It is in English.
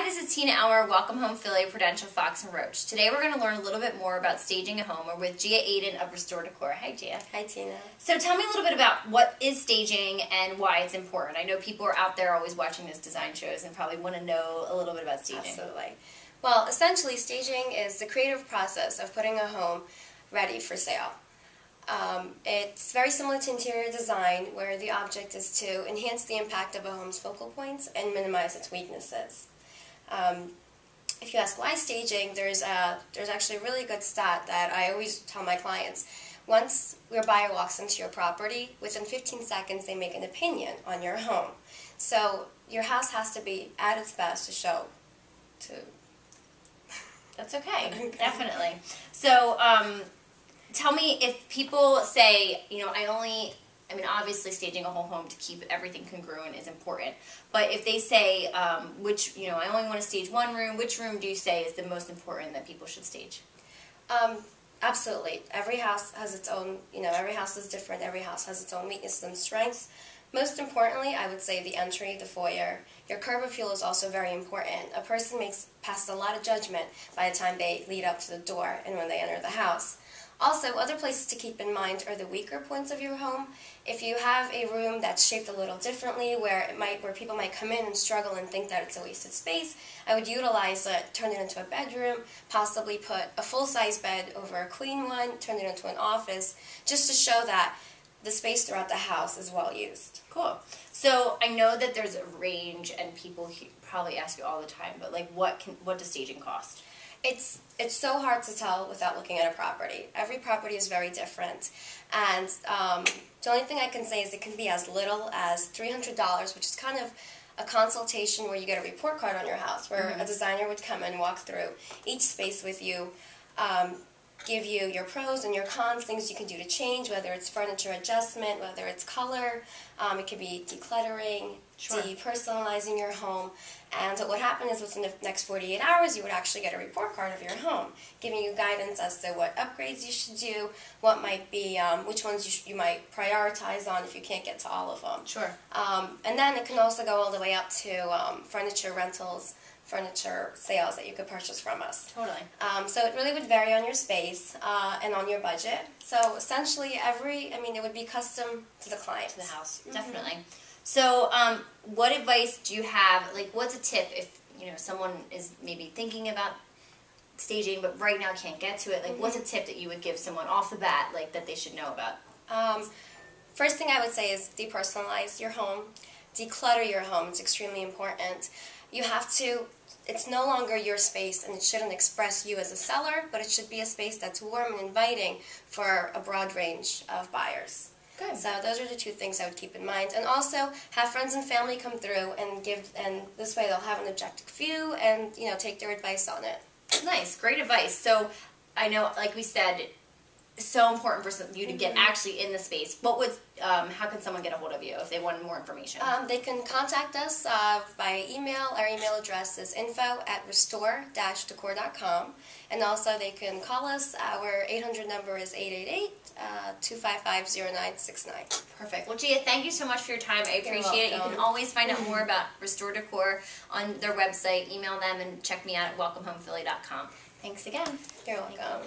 Hi, this is Tina Elmer, Welcome Home Philly, Prudential, Fox and Roach. Today we're going to learn a little bit more about staging a home. We're with Gia Aiden of Restore-Decor. Hi, Gia. Hi, Tina. So tell me a little bit about what is staging and why it's important. I know people are out there always watching these design shows and probably want to know a little bit about staging. Absolutely. Well, essentially, staging is the creative process of putting a home ready for sale. It's very similar to interior design, where the object is to enhance the impact of a home's focal points and minimize its weaknesses. If you ask why staging, there's actually a really good stat that I always tell my clients. Once your buyer walks into your property, within 15 seconds they make an opinion on your home. So your house has to be at its best to show to... That's okay, definitely. So tell me, if people say, I mean, obviously staging a whole home to keep everything congruent is important, but if they say, I only want to stage one room, which room do you say is the most important that people should stage? Absolutely. Every house has its own, every house is different, every house has its own weaknesses and strengths. Most importantly, I would say the entry, the foyer. Your curb appeal is also very important. A person passes a lot of judgment by the time they lead up to the door and when they enter the house. Also, other places to keep in mind are the weaker points of your home. If you have a room that's shaped a little differently, where people might come in and struggle and think that it's a wasted space, I would utilize it, turn it into a bedroom, possibly put a full-size bed over a queen one, turn it into an office, just to show that the space throughout the house is well used. Cool. So I know that there's a range, and people probably ask you all the time, but like, what does staging cost? It's so hard to tell without looking at a property. Every property is very different, and the only thing I can say is it can be as little as $300, which is kind of a consultation where you get a report card on your house, where a designer would come and walk through each space with you, give you your pros and your cons, things you can do to change, whether it's furniture adjustment, whether it's color, it could be decluttering, depersonalizing your home. And what would happen is within the next 48 hours, you would actually get a report card of your home, giving you guidance as to what upgrades you should do, what might be, which ones you might prioritize on if you can't get to all of them. Sure. And then it can also go all the way up to furniture rentals, furniture sales that you could purchase from us. Totally. So it really would vary on your space and on your budget. So essentially it would be custom to the client. To the house, definitely. So what advice do you have, what's a tip if, someone is maybe thinking about staging but right now can't get to it, what's a tip that you would give someone off the bat, that they should know about? First thing I would say is depersonalize your home, declutter your home. It's extremely important. You have to, it's no longer your space, and it shouldn't express you as a seller, but it should be a space that's warm and inviting for a broad range of buyers. Good. So those are the two things I would keep in mind. And also have friends and family come through and this way they'll have an objective view and, take their advice on it. Nice, great advice. So I know, like we said, it's so important for you to get actually in the space. How can someone get a hold of you if they wanted more information? They can contact us by email. Our email address is info@restore-decor.com. And also they can call us. Our 800 number is 888-255-0969. Perfect. Well, Gia, thank you so much for your time. I appreciate it. You can always find out more about Restore-Decor on their website. Email them and check me out at welcomehomphilly.com. Thanks again. You're welcome.